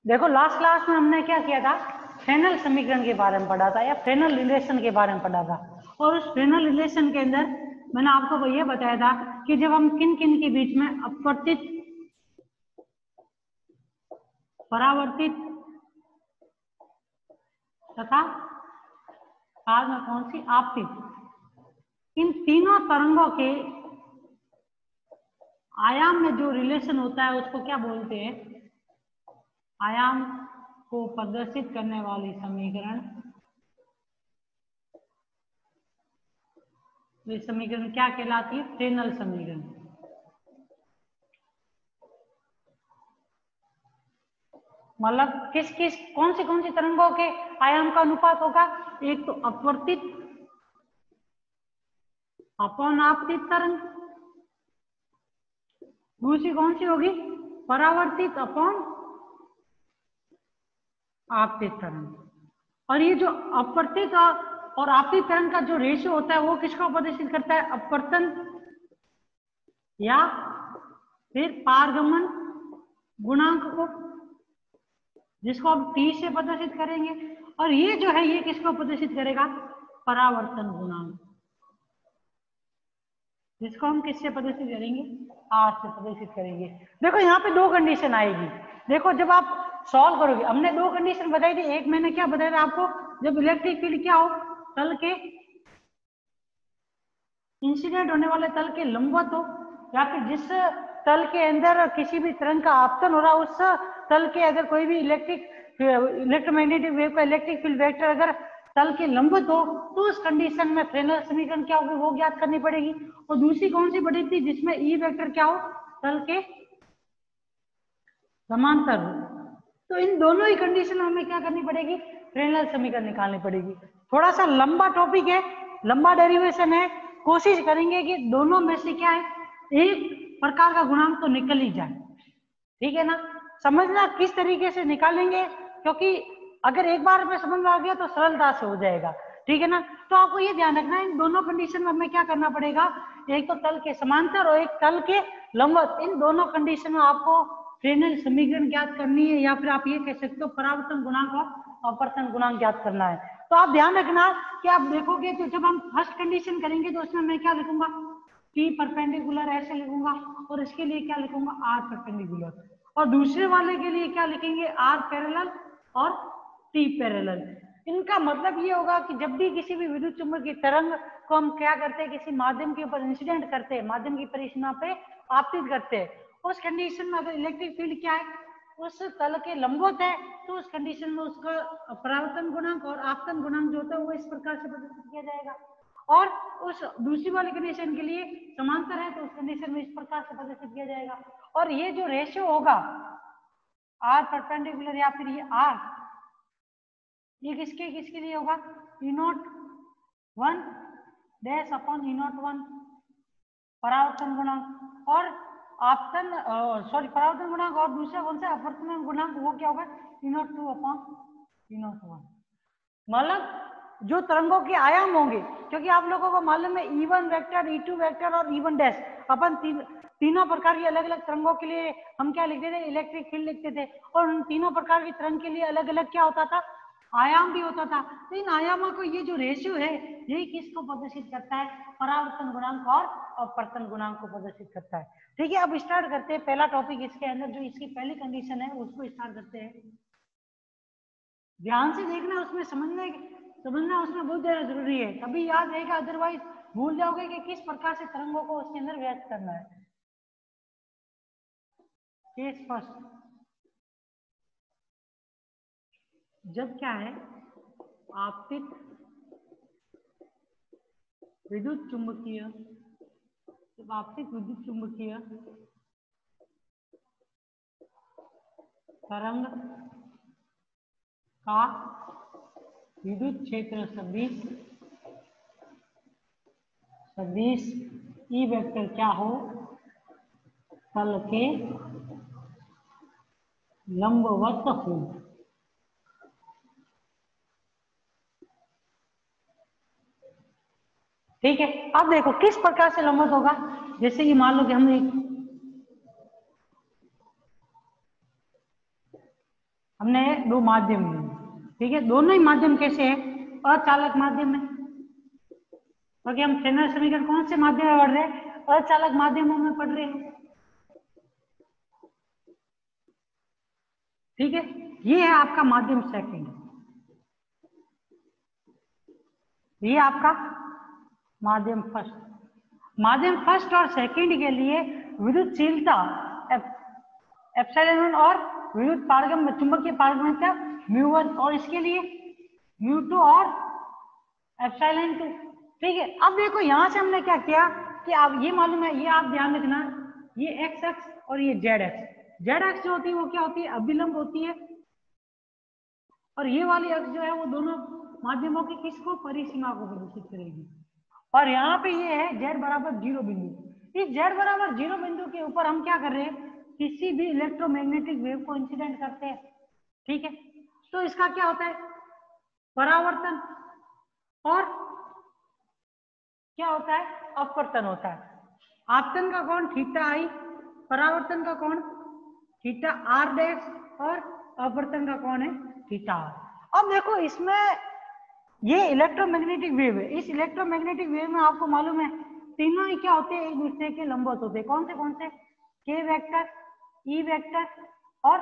देखो last class में हमने क्या किया था, फ्रेनेल समीकरण के बारे में पढ़ा था या फ्रेनेल रिलेशन के बारे में पढ़ा था। और उस फ्रेनेल रिलेशन के अंदर मैंने आपको ये बताया था कि जब हम किन किन के बीच में अपवर्तित, परावर्तित तथा बाद में कौन सी आपतित, इन तीनों तरंगों के आयाम में जो रिलेशन होता है उसको क्या बोलते हैं, आयाम को प्रदर्शित करने वाली समीकरण। ये समीकरण क्या कहलाती है, फ्रेनेल समीकरण। मतलब किस किस कौन सी तरंगों के आयाम का अनुपात होगा, एक तो अपवर्तित अपॉन आपतित तरंग, दूसरी कौन सी होगी, परावर्तित अपॉन आपतित तरंग। और ये जो अपवर्तित और आपतित तरंग का जो रेशियो होता है वो किसको प्रदर्शित करता है, अपवर्तन या फिर पारगमन गुणांक को, जिसको हम T से प्रदर्शित करेंगे। और ये जो है ये किसको प्रदर्शित करेगा, परावर्तन गुणांक, जिसको हम किससे प्रदर्शित करेंगे, R से प्रदर्शित करेंगे। देखो यहाँ पे दो कंडीशन आएगी। देखो जब आप सॉल्व करोगे, हमने दो कंडीशन बताई थी। एक मैंने क्या बताया था आपको, जब इलेक्ट्रिक फील्ड क्या हो, तल के इंसिडेंट होने वाले तल के लंबवत हो, या फिर जिस तल के अंदर किसी भी तरंग का आपतन हो रहा है उस तल के अगर कोई भी इलेक्ट्रोमैग्नेटिक वेव का इलेक्ट्रिक फील्ड वेक्टर अगर तल के लंबवत हो, तो उस कंडीशन में फ्रेनेल समीकरण क्या होगी वो ज्ञात करनी पड़ेगी। और दूसरी कौन सी बड़ी थी, जिसमें ई वेक्टर क्या हो, तल के समांतर हो। तो इन दोनों ही कंडीशन हमें क्या करनी पड़ेगी, फ्रेनेल समीकरण निकालनी पड़ेगी। थोड़ा सा लंबा टॉपिक है, लंबा डेरिवेशन है, कोशिश करेंगे कि दोनों में से क्या है, एक प्रकार का गुणांक तो निकल ही जाए। ठीक है ना, समझना किस तरीके से निकालेंगे, क्योंकि अगर एक बार में समझ में आ गया तो सरलता से हो जाएगा। ठीक है ना, तो आपको ये ध्यान रखना है इन दोनों कंडीशन में हमें क्या करना पड़ेगा, एक तो तल के समांतर और एक तल के लंबवत। इन दोनों कंडीशन में आपको फ्रेनेल समीकरण ज्ञात करनी है, या फिर आप ये कह सकते हो परावर्तन गुणांक और अपवर्तन गुणांक ज्ञात करना है। तो आप ध्यान रखना कि आप देखोगे तो जब हम फर्स्ट कंडीशन करेंगे तो उसमें मैं क्या लिखूंगा, T परपेंडिकुलर ऐसे लिखूंगा, और इसके लिए क्या लिखूंगा, R परपेंडिकुलर। और दूसरे वाले के लिए क्या लिखेंगे, R पैरेलल और T पैरेलल। इनका मतलब ये होगा कि जब भी किसी भी विद्युत चुम्बकीय तरंग को हम क्या करते हैं, किसी माध्यम के ऊपर इंसिडेंट करते हैं, माध्यम की परिसीमा पे आपतित करते हैं, उस कंडीशन में अगर इलेक्ट्रिक फील्ड क्या है, उस तल के लंबवत है, तो उस कंडीशन में उसका परावर्तन गुणांक और आपतन गुणांक जो होता है वो इस प्रकार से प्रदर्शित किया जाएगा। और उस दूसरी वाली कंडीशन के लिए समांतर है तो उस कंडीशन में इस प्रकार से प्रदर्शित किया जाएगा। और ये जो रेशियो होगा R परपेंडिकुलर या फिर ये R, ये किसके किसके लिए होगा, E01 डैश अपॉन E01 परावर्तन गुणांक, और आपतन परावर्तन गुणांक, और दूसरा कौन सा अपवर्तन गुणांक, वो क्या होगा, E02 अपॉन E01। मतलब जो तरंगों के आयाम होंगे, क्योंकि आप लोगों को मालूम है E1 वेक्टर, E2 वेक्टर और E1 डैश, अपन तीनों प्रकार की अलग अलग तरंगों के लिए हम क्या लिखते थे, इलेक्ट्रिक फील्ड लिखते थे। और उन तीनों प्रकार की तरंग के लिए अलग अलग क्या होता था, आयाम भी होता था। तो इन आयामों को ये जो रेशियो है यही किसको प्रदर्शित करता है, परावर्तन गुणांक और अपवर्तन गुणांक को प्रदर्शित करता है। ठीक है, अब स्टार्ट करते हैं पहला टॉपिक। इसके अंदर जो इसकी पहली कंडीशन है उसको स्टार्ट करते हैं। ध्यान से देखना, उसमें समझना उसमें बहुत ज्यादा जरूरी है, तभी याद रहेगा, अदरवाइज भूल जाओगे कि किस प्रकार से तरंगों को उसके अंदर व्यक्त करना है। केस फर्स्ट, जब क्या है, आपतित विद्युत चुंबकीय, जब आपतित विद्युत चुंबकीय तरंग का विद्युत क्षेत्र सदिश ई वेक्टर क्या हो, तल के लंबवत हो। ठीक है, अब देखो किस प्रकार से लंबवत होगा। जैसे कि मान लो कि हम हमने दो माध्यम लिए, ठीक है। दोनों ही माध्यम कैसे है? अचालक माध्यम है, क्योंकि हम फ्रेनेल समीकरण कौन से माध्यम में पढ़ रहे हैं? अचालक माध्यमों में पढ़ रहे हैं, ठीक है। ये है आपका माध्यम सेकंड, ये आपका माध्यम फर्स्ट। माध्यम फर्स्ट और सेकंड के लिए विद्युतशीलता एप्सिलॉन और विद्युत पारगम्य चुंबकीय पारगम्यता μ1 और इसके लिए μ2 और एप्सिलॉन 2, ठीक है। अब देखो यहां से हमने क्या किया कि आप ये मालूम है, ये आप ध्यान रखना, ये एक्स अक्ष और ये जेड अक्ष। जेड अक्ष जो होती है वो क्या होती है? अभिलंब होती है, और ये वाली अक्ष जो है वो दोनों माध्यमों की किसको? परिसीमा को प्रदर्शित करेगी। और यहाँ पे ये है z बराबर 0 बिंदु। इस z बराबर 0 बिंदु के ऊपर हम क्या कर रहे हैं? किसी भी इलेक्ट्रोमैग्नेटिक वेव को इंसिडेंट करते हैं, ठीक है। तो इसका क्या होता है? परावर्तन, और क्या होता है? अपवर्तन होता है। आपतन का कोण थीटा आई, परावर्तन का कोण थीटा आर डैश, और अपवर्तन का कोण है थीटा आर। अब देखो इसमें ये इलेक्ट्रोमैग्नेटिक वेव है, इस इलेक्ट्रोमैग्नेटिक वेव में आपको मालूम है तीनों ही क्या होते हैं? एक दूसरे के लंबवत होते हैं। कौन से? के वेक्टर, ई वेक्टर और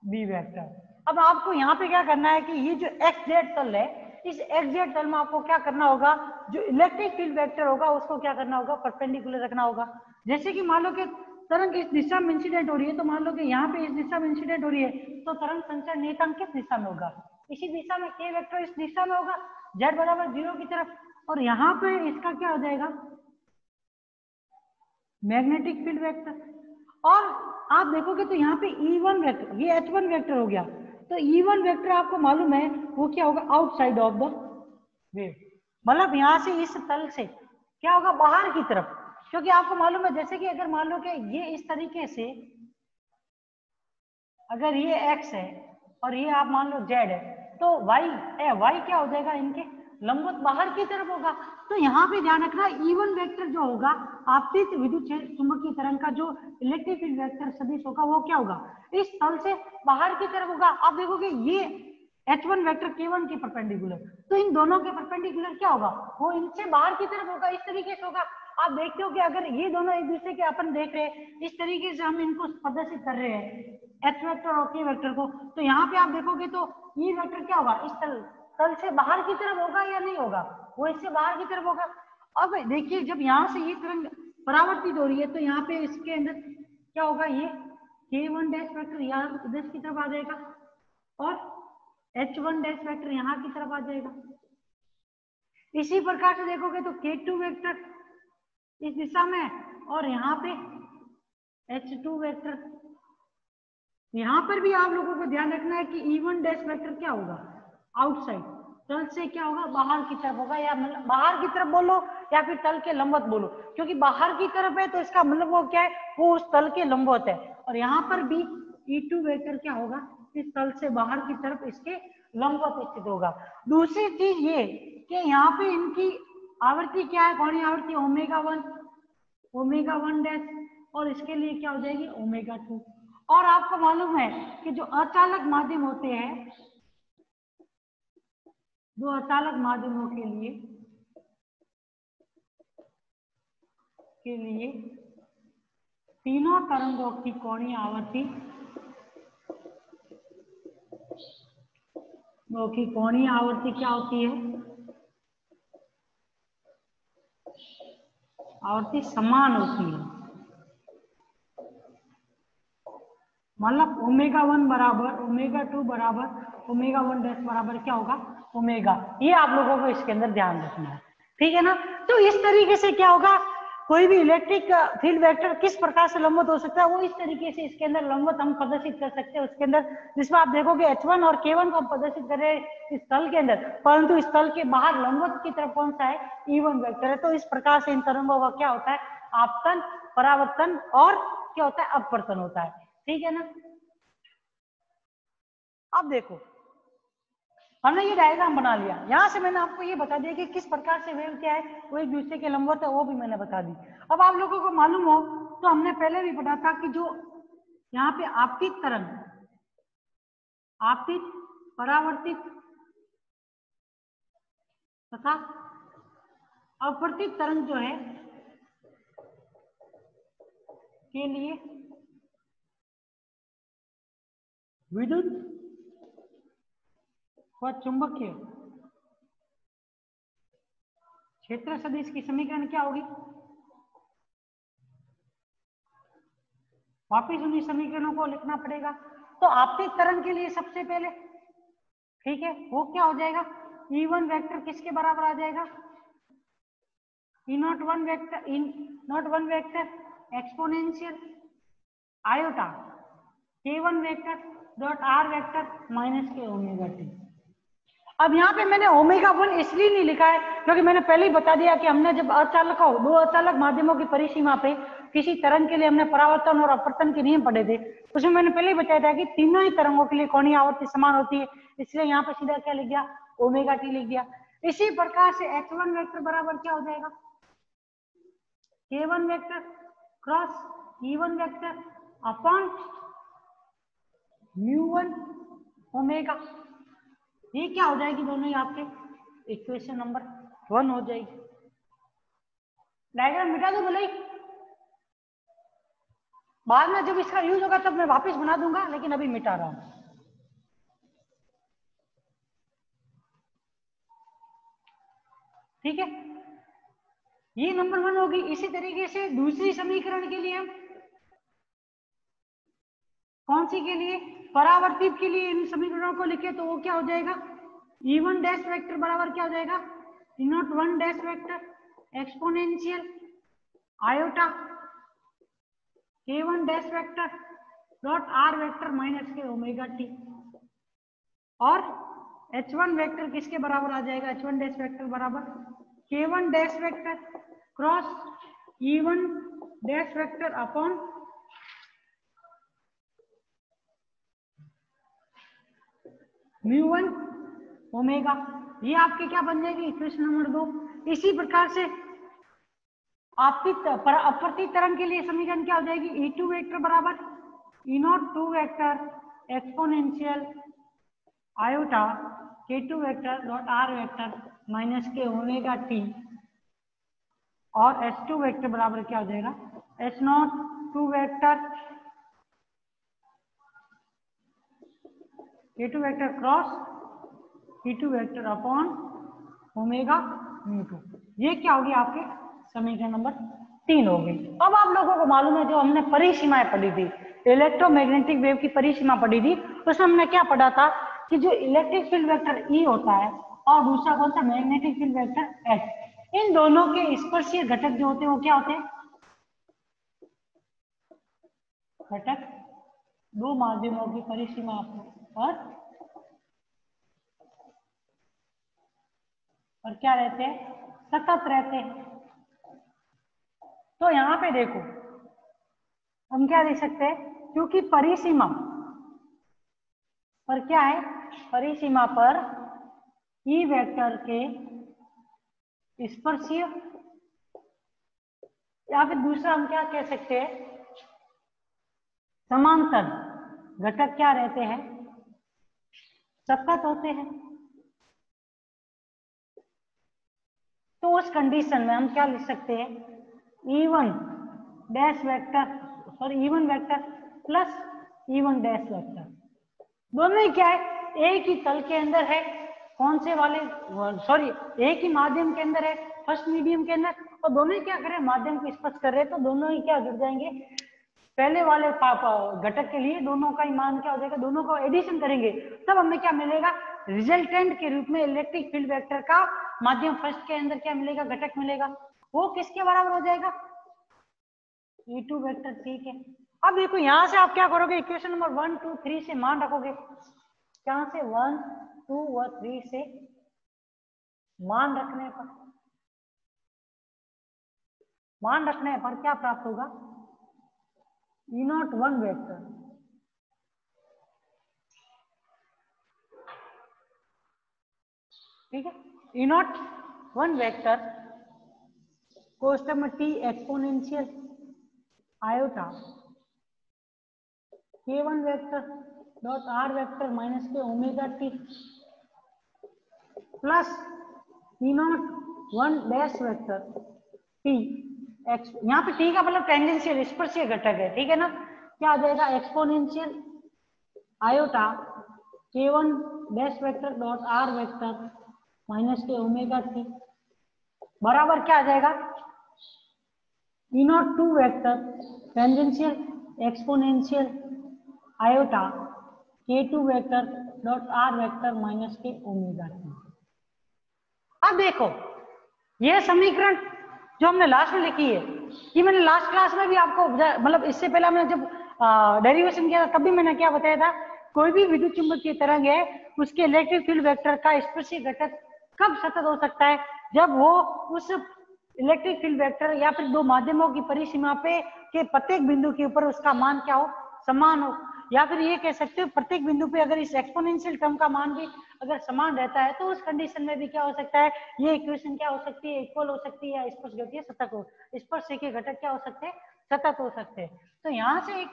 बी वेक्टर। अब आपको यहाँ पे क्या करना है कि ये जो एक्स जेड तल है, इस एक्स जेड तल में आपको क्या करना होगा? जो इलेक्ट्रिक फील्ड वेक्टर होगा उसको क्या करना होगा? परपेंडिकुलर रखना होगा। जैसे कि मान लो कि तरंग इस दिशा में इंसिडेंट हो रही है, तो मान लो कि यहाँ पे इस दिशा में इंसिडेंट हो रही है, तो तरंग संचार नियतांक किस दिशा में होगा? इसी दिशा में। के वेक्टर इस दिशा में होगा, z बराबर 0 की तरफ, और यहाँ पे इसका क्या हो जाएगा? Magnetic field vector. और आप देखोगे तो यहाँ पे E1 वेक्टर, ये H1 वेक्टर हो गया, तो E1 वेक्टर आपको मालूम है वो क्या होगा? आउटसाइड ऑफ द वेव, मतलब यहाँ से इस तल से क्या होगा? बाहर की तरफ। क्योंकि आपको मालूम है जैसे कि अगर मान लो कि ये इस तरीके से, अगर ये x है और ये आप मान लो z है, तो y क्या हो जाएगा? इनके लंबवत बाहर की तरफ होगा। तो यहाँ पे ध्यान रखना, E1 वेक्टर जो होगा आपतित विद्युत चुंबकीय तरंग का जो इलेक्ट्रिक फील्ड वेक्टर सदिश होगा वो क्या होगा? इस तल से बाहर की तरफ होगा। आप देखोगे ये H1 वेक्टर K1 के परपेंडिकुलर, तो इन दोनों के परपेंडिकुलर क्या होगा? वो इनसे बाहर की तरफ होगा, इस तरीके से होगा। आप देखते हो कि अगर ये दोनों एक दूसरे के अपन देख रहे हैं, इस तरीके से हम इनको प्रदर्शित कर रहे हैं एच वेक्टर और के वेक्टर को, तो यहाँ पे आप देखोगे तो ये वेक्टर क्या होगा? इस तल से बाहर की तरफ होगा या नहीं होगा? वो इससे बाहर की तरफ होगा। अब देखिए जब यहाँ से ये तरंग परावर्तित हो रही है, तो यहाँ पे इसके अंदर क्या होगा? ये K1 डैश वेक्टर यहाँ इधर की तरफ आ जाएगा, और H1 डैश वेक्टर यहाँ की तरफ आ जाएगा। इसी प्रकार से देखोगे तो K2 वेक्टर इस दिशा में, और यहाँ पे H2 वेक्टर। यहाँ पर भी आप लोगों को ध्यान रखना है कि E1 डैश वेक्टर क्या होगा? आउटसाइड, तल से क्या होगा? बाहर की तरफ होगा, या मतलब बाहर की तरफ बोलो या फिर तल के लंबवत बोलो, क्योंकि बाहर की तरफ है तो इसका मतलब वो क्या है? वो उस तल के लंबवत है। और यहाँ पर भी E2 वेक्टर क्या होगा? इस तल से बाहर की तरफ इसके लंबवत स्थित होगा। दूसरी चीज ये कि यहाँ पे इनकी आवृत्ति क्या है? कोणीय आवृत्ति ओमेगा 1 डैश, और इसके लिए क्या हो जाएगी? ओमेगा 2। और आपको मालूम है कि जो अचालक माध्यम होते हैं, दो अचालक माध्यमों के लिए तीनों तरंगों की कोणीय आवृत्ति क्या होती है? आवृत्ति समान होती है। मतलब ओमेगा 1 बराबर ओमेगा 2 बराबर ओमेगा 1 डैश बराबर क्या होगा? ओमेगा। ये आप लोगों को इसके अंदर ध्यान रखना है, ठीक है ना। तो इस तरीके से क्या होगा? कोई भी इलेक्ट्रिक फील्ड वेक्टर किस प्रकार से लंबवत हो सकता है, वो इस तरीके से इसके अंदर लंबवत हम प्रदर्शित कर सकते हैं उसके अंदर, जिसमें आप देखोगे H1 और K1 को हम प्रदर्शित कर रहे हैं इस तल के अंदर, परंतु इस तल के बाहर लंबवत की तरफ कौन सा है? E1 वेक्टर है। तो इस प्रकार से इन तरंगों का क्या होता है? आपतन, परावर्तन और क्या होता है? अपवर्तन होता है, ठीक है ना। अब देखो हमने ये डायग्राम बना लिया, यहाँ से मैंने आपको ये बता दिया कि किस प्रकार से वेव क्या है, वो एक दूसरे के लंबवत है, वो भी मैंने बता दी। अब आप लोगों को मालूम हो तो हमने पहले भी पढ़ा था कि जो यहाँ पे आपतित तरंग आपतित, परावर्तित तथा अपवर्तित तरंग जो है के लिए विद्युत व चुंबकीय क्षेत्र सदिश की समीकरण क्या होगी? वापिस उन्हीं समीकरणों को लिखना पड़ेगा। तो आपतित तरंग के लिए सबसे पहले, ठीक है, वो क्या हो जाएगा? E1 वेक्टर किसके बराबर आ जाएगा? E01 vector exponential iota K1 vector dot R vector minus के ओमेगा टी। अब यहाँ पे मैंने ओमेगा 1 इसलिए नहीं लिखा है क्योंकि मैंने पहले ही बता दिया कि हमने जब दो अचालक माध्यमों की परिसीमा पे किसी तरंग के लिए हमने परावर्तन और अपवर्तन के नियम पढ़े थे, उसमें मैंने पहले ही बताया था कि तीनों ही तरंगों के लिए कोणीय आवर्ती समान होती है, इसलिए यहाँ पे सीधा क्या लिख दिया? ओमेगा टी लिख दिया। इसी प्रकार से H1 वेक्टर बराबर क्या हो जाएगा? K1 vector cross E1 vector upon μ1 omega. ये क्या हो जाएगी? दोनों ही आपके इक्वेशन नंबर 1 हो जाएगी। डायग्राम मिटा दो भले ही, बाद में जब इसका यूज होगा तब मैं वापस बना दूंगा, लेकिन अभी मिटा रहा हूं। ठीक है, ये नंबर 1 होगी। इसी तरीके से दूसरी समीकरण के लिए हम कौन सी के लिए? परावर्तित के लिए इन समीकरणों को लिखे तो वो क्या हो जाएगा? E1 डैश वेक्टर बराबर क्या हो जाएगा? E01 dash vector exponential iota K1 dash vector dot R vector minus के ओमेगा टी। और H1 वेक्टर किसके बराबर आ जाएगा? H1 डैश वेक्टर बराबर K1 dash vector cross E1 dash vector upon μ1 omega. ये आपके क्या बन जाएगी? Equation number 2। इसी प्रकार से आपतित अपवर्तित तरंग के लिए समीकरण क्या हो जाएगी? E2 वेक्टर बराबर E02 vector exponential iota K2 vector dot R vector minus के ओमेगा टी। और H2 वेक्टर बराबर क्या हो जाएगा? H02 vector K2 vector cross E2 vector upon omega μ2। ये क्या होगी? आपके समीकरण नंबर 3 होगी। अब आप लोगों को मालूम है, जो हमने परिसीमाएं पढ़ी थी, इलेक्ट्रोमैग्नेटिक वेव की परिसीमा पढ़ी थी, उसमें हमने क्या पढ़ा था कि जो इलेक्ट्रिक फील्ड वेक्टर E होता है और दूसरा कौन सा? Magnetic field vector H। इन दोनों के स्पर्शीय घटक जो होते हैं वो क्या होते हैं? घटक दो माध्यमों की परिसीमा और क्या रहते हैं? सतत रहते हैं। तो यहाँ पे देखो हम क्या देख सकते हैं, क्योंकि परिसीमा पर क्या है? परिसीमा पर ई वेक्टर के स्पर्शीय, या फिर दूसरा हम क्या कह सकते हैं, समांतर घटक क्या रहते हैं? सतत होते हैं। तो उस कंडीशन में हम क्या लिख सकते हैं? E1 dash vector E1 vector plus E1 dash vector, दोनों ही क्या है? एक ही तल के अंदर है। कौन से वाले? एक ही माध्यम के अंदर है, फर्स्ट मीडियम के अंदर। और दोनों ही क्या कर रहे हैं? माध्यम को स्पर्श कर रहे हैं, तो दोनों ही क्या जुड़ जाएंगे? पहले वाले घटक के लिए दोनों का ही मान क्या हो जाएगा? दोनों को एडिशन करेंगे तब हमें क्या मिलेगा? रिजल्टेंट के रूप में इलेक्ट्रिक फील्ड वेक्टर का माध्यम फर्स्ट के अंदर क्या मिलेगा? घटक मिलेगा। वो किसके बराबर हो जाएगा? E2 vector. ठीक है, अब देखो यहां से आप क्या करोगे? इक्वेशन नंबर 1, 2, 3 से मान रखोगे। कहां से? 1, 2 व 3 से मान रखने पर क्या प्राप्त होगा? E01 vector. ठीक है, E01 वेक्टर कोष्टक में T exponential iota K1 vector dot r vector minus के omega t plus e not 1 dash vector t x, यहाँ पे टी का मतलब टेंजेंशियल स्पर्शीय घटक है, ठीक है ना। क्या आ जाएगा, exponential iota k1 dash vector dot r vector minus के ओमेगा टी बराबर क्या आ जाएगा, e not 2 vector tangential exponential iota k2 vector dot r vector minus के ओमेगा टी। अब देखो ये समीकरण जो हमने लास्ट में लिखी है, कि मैंने लास्ट क्लास में भी आपको मतलब इससे पहले मैंने जब डेरिवेशन किया था तब भी मैंने क्या बताया था, कोई भी विद्युत चुंबकीय तरंग है उसके इलेक्ट्रिक फील्ड वेक्टर का स्पर्शीय घटक कब सतत हो सकता है, जब वो उस इलेक्ट्रिक फील्ड वेक्टर या फिर दो माध्यमों की परिसीमा पे के प्रत्येक बिंदु के ऊपर उसका मान क्या हो, समान हो। या फिर ये कह सकते हो प्रत्येक बिंदु पे अगर इस एक्सपोनेंशियल टर्म का मान भी अगर समान रहता है तो उस कंडीशन में भी क्या हो सकता है, ये इक्वेशन क्या हो सकती है, इक्वल हो सकती है, स्पर्श गति सतत हो, स्पर्श के घटक क्या हो सकते हैं, सतत हो सकते हैं। तो यहाँ से एक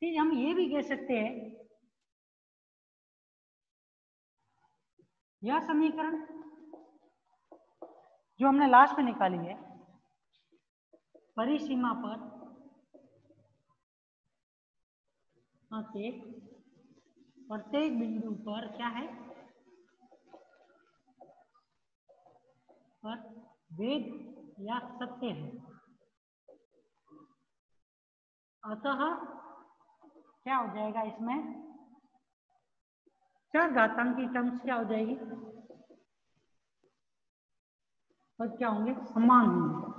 चीज हम ये भी कह सकते हैं, यह समीकरण जो हमने लास्ट में निकाली है, परिसीमा पर प्रत्येक बिंदु पर क्या है, पर वेद या सत्य है, अतः क्या हो जाएगा, इसमें चर घातांक की टर्म्स क्या हो जाएगी, और क्या होंगे, समान होंगे।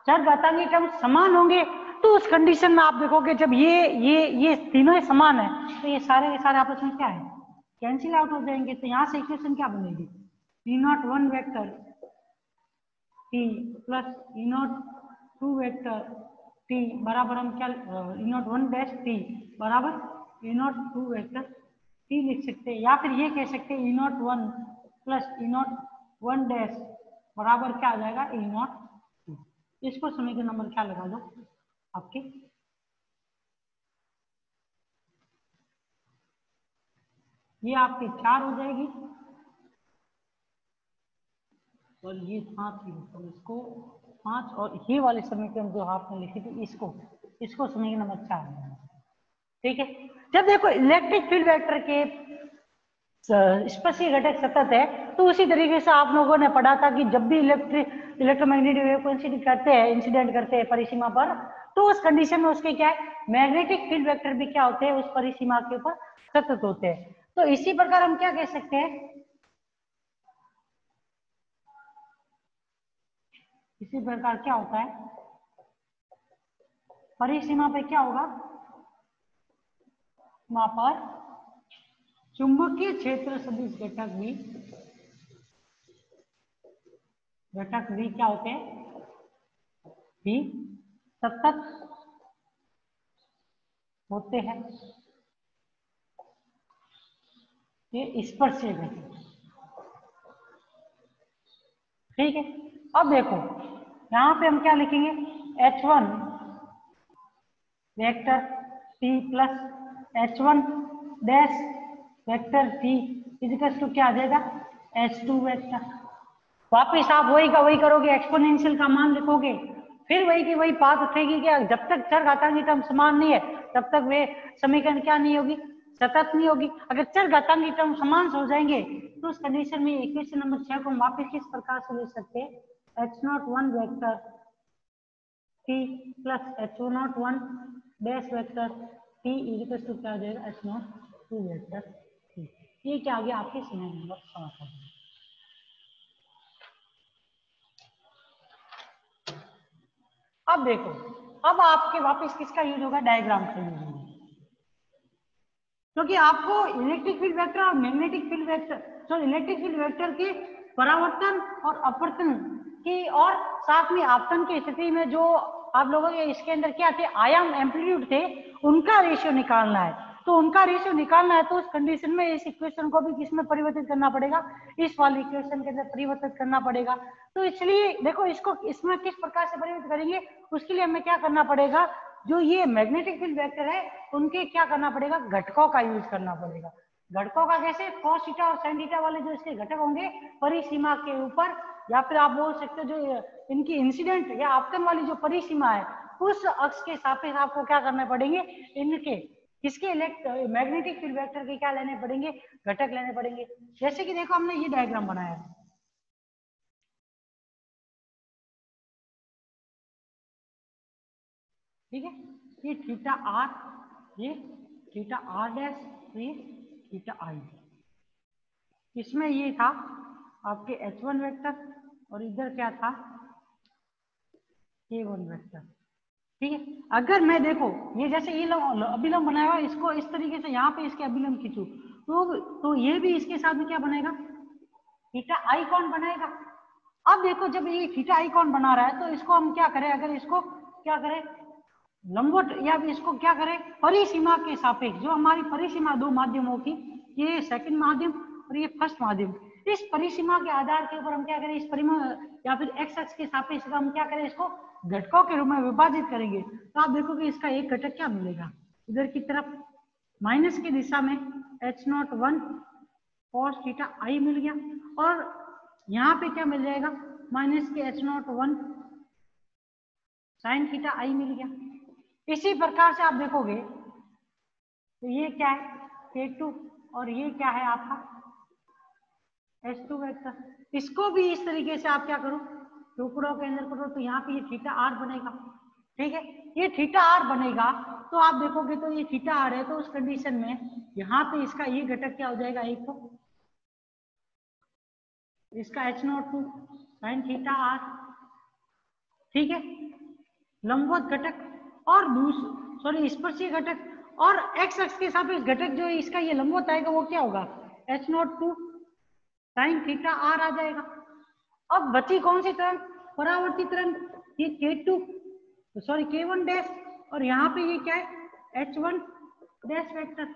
चर घातांक की टर्म्स समान होंगे तो उस कंडीशन में आप देखोगे जब ये तीनों समान है तो ये सारे के सारे आपस में क्या है, कैंसिल आउट हो जाएंगे। तो यहाँ से इक्वेशन क्या बनेगी, e not 1 vector t plus e not 2 vector t बराबर हम क्या, ई नॉट 1 डैश टी बराबर ई नॉट 2 वेक्टर टी लिख सकते हैं, या फिर ये कह सकते हैं e not 1 plus e not 1 dash बराबर क्या आ जाएगा, ई नॉट 2। इसको समीकरण नंबर क्या लगा दो आपके, ये आपकी 4 हो जाएगी और ये 5 ही, तो इसको 5 और ये वाले समीकरण जो आपने लिखी थी इसको समीकरण नंबर 4, ठीक है। जब देखो इलेक्ट्रिक फील्ड वेक्टर के स्पर्शीय घटक सतत है तो उसी तरीके से आप लोगों ने पढ़ा था कि जब भी इलेक्ट्रोमैग्नेटिक वेव को इंसिडेंट करते हैं परिसीमा पर, तो उस कंडीशन में उसके क्या है, मैग्नेटिक फील्ड वेक्टर भी क्या होते हैं, उस परिसीमा के ऊपर सतत होते हैं। तो इसी प्रकार हम क्या कह सकते हैं, इसी प्रकार क्या होता है, परिसीमा पे क्या होगा, वहां पर चुंबकीय क्षेत्र सदिश घटक भी क्या होते हैं, भी सतत होते हैं। ये स्पर्शीय घटक, ठीक है। अब देखो यहाँ पे हम क्या लिखेंगे, H1 vector T plus H1 dash vector T is equals to क्या आ जाएगा, H2 वेक्टर। वापिस आप वही का वही करोगे, एक्सपोनेंशियल का मान लिखोगे, फिर वही की वही बात उठेगी कि जब तक चर घातांकी टर्म समान नहीं है तब तक वे समीकरण क्या नहीं होगी, सतत नहीं होगी। अगर चर घातांकी टर्म समान हो जाएंगे तो उस कंडीशन में इक्वेशन नंबर 6 को हम वापिस किस प्रकार से लिख सकते हैं, H01 vector T plus H01 dash vector T equal to क्या हो जाएगा, H02 वेक्टर T। ये क्या आ गया आपके समीकरण नंबर 7। अब देखो, अब आपके वापस किसका यूज होगा, डायग्राम का यूज होगा, क्योंकि आपको इलेक्ट्रिक फील्ड वेक्टर और मैग्नेटिक फील्ड वेक्टर, तो इलेक्ट्रिक फील्ड वेक्टर के परावर्तन और अपवर्तन की और साथ में आपतन की स्थिति में जो आप लोगों के इसके अंदर क्या थे, आयाम एम्पलीट्यूड थे, उनका रेशियो निकालना है। तो उनका रेशियो निकालना है तो उस कंडीशन में इस इक्वेशन को भी किसमें परिवर्तित करना पड़ेगा, इस वाली इक्वेशन के अंदर परिवर्तित करना पड़ेगा। तो इसलिए देखो इसको इसमें किस प्रकार से परिवर्तित करेंगे, उसके लिए हमें क्या करना पड़ेगा, जो ये मैग्नेटिक फील्ड वेक्टर है उनके क्या करना पड़ेगा, घटकों का यूज करना पड़ेगा। घटकों का कैसे, cos थीटा और sin थीटा वाले जो इसके घटक होंगे परिसीमा के ऊपर, या फिर आप बोल सकते हो जो इनकी इंसिडेंट या आपतन वाली जो परिसीमा है उस अक्ष के सापेक्ष आपको क्या करने पड़ेंगे, इनके किसके मैग्नेटिक फील्ड वेक्टर के क्या लेने पड़ेंगे, घटक लेने पड़ेंगे। जैसे कि देखो हमने ये डायग्राम बनाया है, ठीक है, ये थीटा आर, ये थीटा आर डैश, ये थीटा आई। इसमें ये था आपके H1 वेक्टर और इधर क्या था K1 वेक्टर, ठीक है। अगर मैं देखो ये जैसे ये अभिलंब बनाया हुआ, इसको इस तरीके से यहाँ पे इसके अभिलंब खींचू तो ये भी इसके साथ में क्या बनेगा, थीटा आई कौन बनाएगा। अब देखो जब ये थीटा आई कौन बना रहा है तो इसको हम क्या करें, अगर इसको क्या करें लंबवत, या इसको क्या करें परिसीमा के सापेक्ष, जो हमारी परिसीमा दो माध्यमों की, ये सेकंड माध्यम और ये फर्स्ट माध्यम, इस परिसीमा के आधार के ऊपर हम क्या करें, इस परिमा या फिर एक्स अक्ष के सापेक्ष हम क्या करें, इसको घटकों के रूप में विभाजित करेंगे। तो आप देखोगे इसका एक घटक क्या मिलेगा, इधर की तरफ माइनस की दिशा में H01 cos थीटा आई मिल गया, और यहाँ पे क्या मिल जाएगा माइनस के H01 sin थीटा आई मिल गया। इसी प्रकार से आप देखोगे तो ये क्या है K2 और ये क्या है आपका H2 वेक्टर, इसको भी इस तरीके से आप क्या करो टुकड़ों के अंदर करो, तो यहाँ पे ये थीटा आर बनेगा, ठीक है। ये थीटा आर बनेगा तो आप देखोगे तो ये थीटा आर है, तो उस कंडीशन में यहाँ पे इसका ये घटक क्या हो जाएगा, एक तो इसका H02 sin थीटा आर, ठीक है, लंबवत घटक, और सॉरी स्पर्शीय घटक, और एक्स अक्ष के सापेक्ष घटक जो इसका ये लंबवत आएगा वो क्या होगा H02 sin थीटा आर आ जाएगा। अब बची कौन सी तरंग, परावर्ती तरंग, ये K2 सॉरी K1 डैश, और यहाँ पे ये क्या है H1 डैश वेक्टर,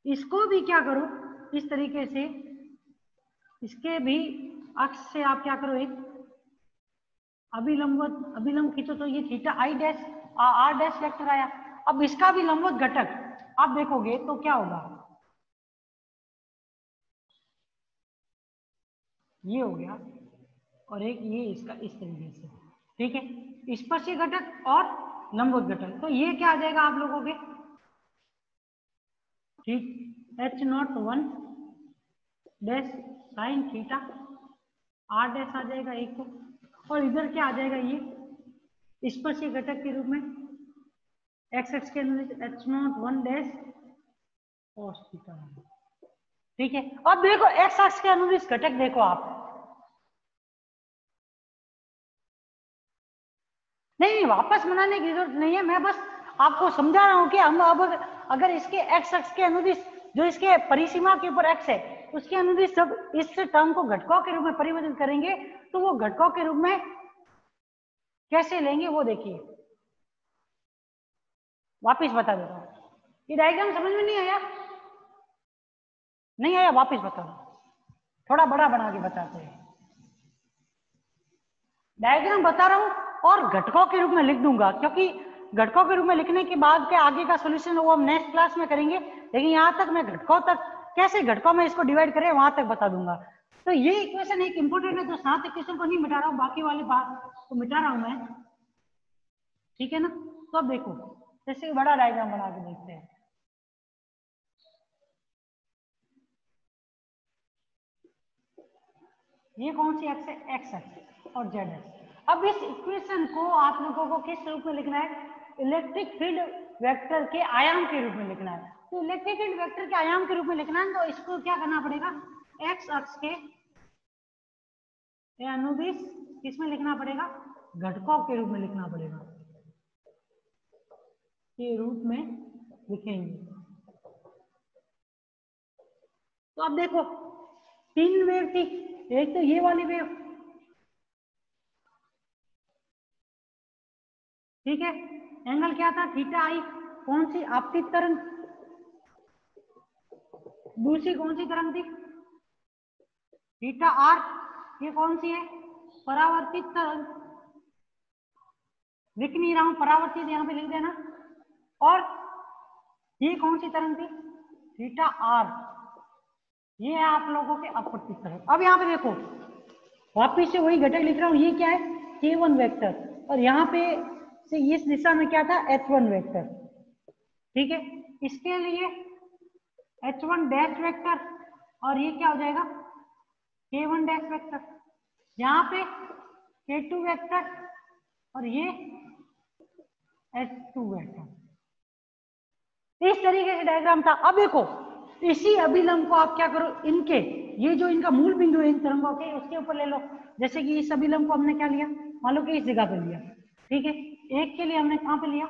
इसको भी क्या करो इस तरीके से, इसके भी अक्ष से आप क्या करो एक अभिलंब खींचो, तो ये theta I dash R dash vector आया। अब इसका भी लंबवत घटक आप देखोगे तो क्या होगा, ये हो गया, और एक ये इसका इस तरीके से, ठीक है, स्पर्शीय घटक और लंबवत घटक, तो ये क्या आ जाएगा आप लोगों के, ठीक, H01 dash sine theta are dash आ जाएगा एक को, और इधर क्या आ जाएगा ये स्पर्शीय घटक के रूप में एक्स एक्स के अंदर H01 डैश cos थीटा, ठीक है। अब देखो एक्स अक्ष के अनुदिश घटक देखो आप, नहीं वापस बनाने की जरूरत नहीं है, मैं बस आपको समझा रहा हूं कि हम अब अगर इसके एक्स अक्ष के अनुदिश जो इसके परिसीमा के ऊपर एक्स है उसके अनुदिश जब इस टर्म को घटकों के रूप में परिवर्तित करेंगे तो वो घटकों के रूप में कैसे लेंगे वो देखिए, वापिस बता देता हूं। ये डायग्राम समझ में नहीं आया, नहीं आया वापिस बता दो, थोड़ा बड़ा बना के बताते हैं। डायग्राम बता रहा हूं और घटकों के रूप में लिख दूंगा, क्योंकि घटकों के रूप में लिखने के बाद के आगे का सॉल्यूशन वो हम नेक्स्ट क्लास में करेंगे, लेकिन यहां तक मैं घटकों तक कैसे घटकों में इसको डिवाइड करें वहां तक बता दूंगा। तो ये इक्वेशन एक इंपोर्टेंट है, तो 7 इक्वेशन को नहीं मिटा रहा हूँ, बाकी वाले बात को मिटा रहा हूं मैं, ठीक है ना। तो अब देखो जैसे बड़ा डायग्राम बना के देखते हैं, ये कौन सी एक्स है, एक्स एक्स और जेड एक्स। अब इस इक्वेशन को आप लोगों को किस रूप में लिखना है, इलेक्ट्रिक फील्ड वेक्टर के आयाम के रूप में लिखना है। तो इलेक्ट्रिक फील्ड वेक्टर के आयाम के रूप में लिखना है तो इसको क्या करना पड़ेगा, एक्स अक्ष के अनुदिश किसमें लिखना पड़ेगा, घटकों के रूप में लिखना पड़ेगा, के रूप में लिखेंगे। तो अब देखो 3 वेव थी, एक तो ये वाली वेव, ठीक है, एंगल क्या था थीटा आई, कौन सी आपतित तरंग, दूसरी कौन सी तरंग थी थीटा आर, ये कौन सी है परावर्तित तरंग, लिख नहीं रहा हूं, परावर्तित यहाँ पे लिख देना। और ये कौन सी तरंग थी? थीटा आर, ये है आप लोगों के अपवर्तित तरंग। अब यहाँ पे देखो, वापिस से वही घटक लिख रहा हूँ, ये क्या है? k1 वेक्टर, और यहाँ पे से इस दिशा में क्या था? h1 vector. ठीक है, इसके लिए h1 डैश वेक्टर, और ये क्या हो जाएगा? k1 dash vector. यहाँ पे k2 वेक्टर, और ये h2 वेक्टर। इस तरीके से डायग्राम था। अब देखो, इसी अभिलंब को आप क्या करो, इनके ये जो इनका मूल बिंदु है इन तरंगों के, उसके ऊपर ले लो। जैसे कि इस अभिलंब को हमने क्या लिया, मान लो कि इस जगह पे लिया। ठीक है, एक के लिए हमने कहां पे लिया?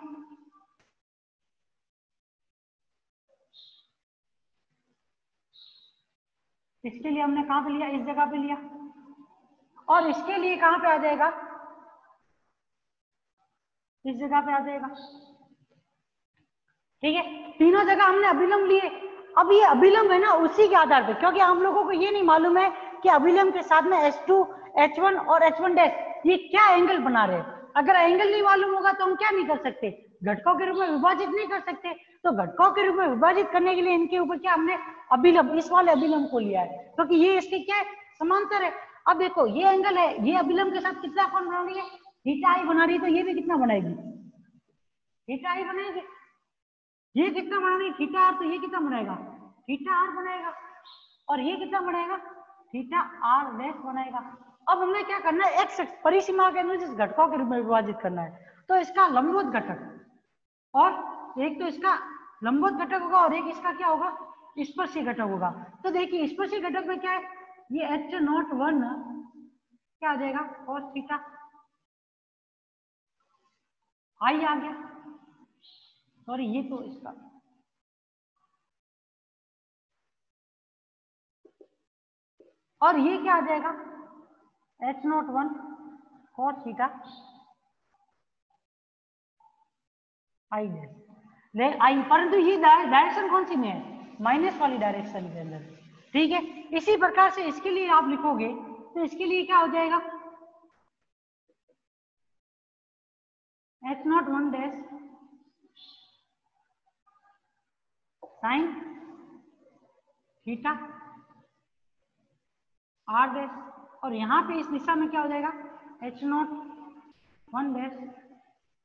इसके लिए हमने कहां पे लिया? इस जगह पे लिया। और इसके लिए कहां पे आ जाएगा? इस जगह पे आ जाएगा। ठीक है, तीनों जगह हमने अभिलंब लिए। अब ये अभिलंब है ना, उसी के आधार पे, क्योंकि हम लोगों को ये नहीं मालूम है कि अभिलंब के साथ में H2, H1 और H1 डैश ये क्या एंगल बना रहे हैं। अगर एंगल नहीं मालूम होगा तो हम क्या नहीं कर सकते? घटकों के रूप में विभाजित नहीं कर सकते। तो घटकों के रूप में विभाजित करने के लिए इनके ऊपर क्या हमने अभिलंब, इस वाले अभिलंब को लिया है, क्योंकि ये इसके क्या है? समांतर है। अब देखो, ये एंगल है, ये अभिलंब के साथ कितना कोण बना रही है? थीटा आई बना रही है, तो ये भी कितना बनाएगी? थीटा आई बनाएगी। ये कितना बना रही है? थीटा आर, तो ये कितना बनाएगा? थीटा आर बनाएगा। और ये कितना बनाएगा? थीटा आर डैश बनाएगा। अब हमें क्या करना है? एक्स परिसीमा के अनुसार इस घटकों के रूप में विभाजित करना है। तो इसका लंबवत घटक, और एक तो इसका लंबवत घटक होगा, और एक इसका क्या होगा? स्पर्शी घटक होगा। तो देखिए, स्पर्शी घटक में क्या है? ये H01 क्या आ जाएगा? cos थीटा आई आ गया। सॉरी, ये तो इसका, और ये क्या आ जाएगा? H01 cos theta I dash I, परंतु ये डायरेक्शन कौन सी में है? माइनस वाली डायरेक्शन के अंदर। ठीक है, इसी प्रकार से इसके लिए आप लिखोगे, तो इसके लिए क्या हो जाएगा? H01 dash sine theta are dash, और यहाँ पे इस दिशा में क्या हो जाएगा? H01 dash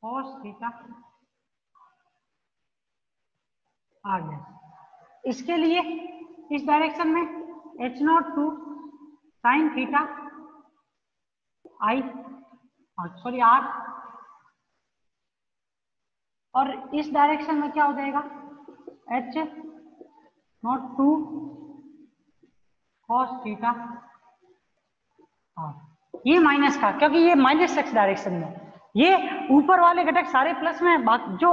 cos theta are dash. इसके लिए इस डायरेक्शन में H02 sine theta I, sorry R, और इस डायरेक्शन में क्या हो जाएगा? H02 cos theta R. ये माइनस का, क्योंकि ये माइनस एक्स डायरेक्शन में, ये ऊपर वाले घटक सारे प्लस में, जो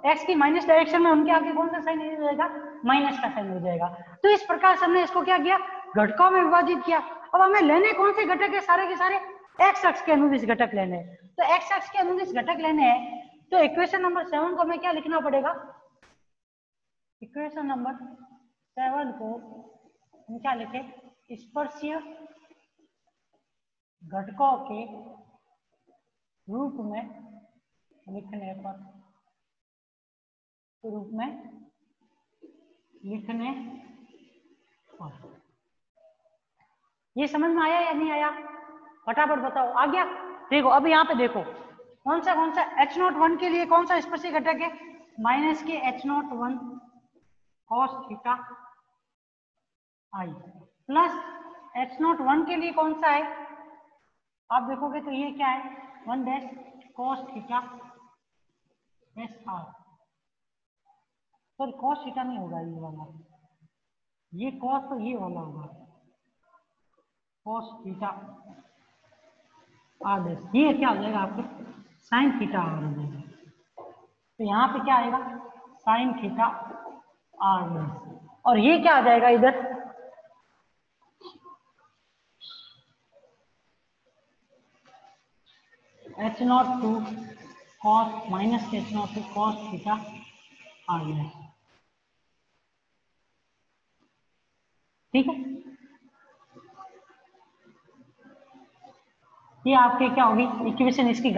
एक्स की माइनस डायरेक्शन में, उनके आगे कौन सा साइन हो जाएगा? माइनस का साइन हो जाएगा। तो इस प्रकार से हमने इसको क्या किया? घटकों में विभाजित किया। अब हमें लेने कौन से घटक है? सारे के सारे एक्स अक्ष के अनुदिश घटक लेने हैं। तो एक्स अक्ष के अनुदिश घटक लेने हैं, तो इक्वेशन नंबर 7 को हमें क्या लिखना पड़ेगा? इक्वेशन नंबर 7 को हम क्या लिखे? स्पर्शीय घटकों के रूप में लिखने पर, रूप में लिखने पर। ये समझ में आया या नहीं आया? फटाफट बताओ, आ गया? देखो, अब यहाँ पे देखो, कौन सा H01 के लिए कौन सा स्पर्शी घटक है? माइनस के H01 cos थीटा आई, प्लस H01 के लिए कौन सा है? आप देखोगे तो ये क्या है? 1 dash cos theta S R. Sorry, cos theta नहीं होगा ये वाला, ये cos तो ये वाला होगा, cos थीटा आर डैश। ये क्या हो जाएगा आपके? साइन थीटा आर हो जाएगा। तो यहाँ पे क्या आएगा? साइन थीटा आर डैश, और ये क्या आ जाएगा इधर? H02 cos minus H02 cos theta are dash. ठीक है, ये आपके क्या होगी? इक्वेशन इसकी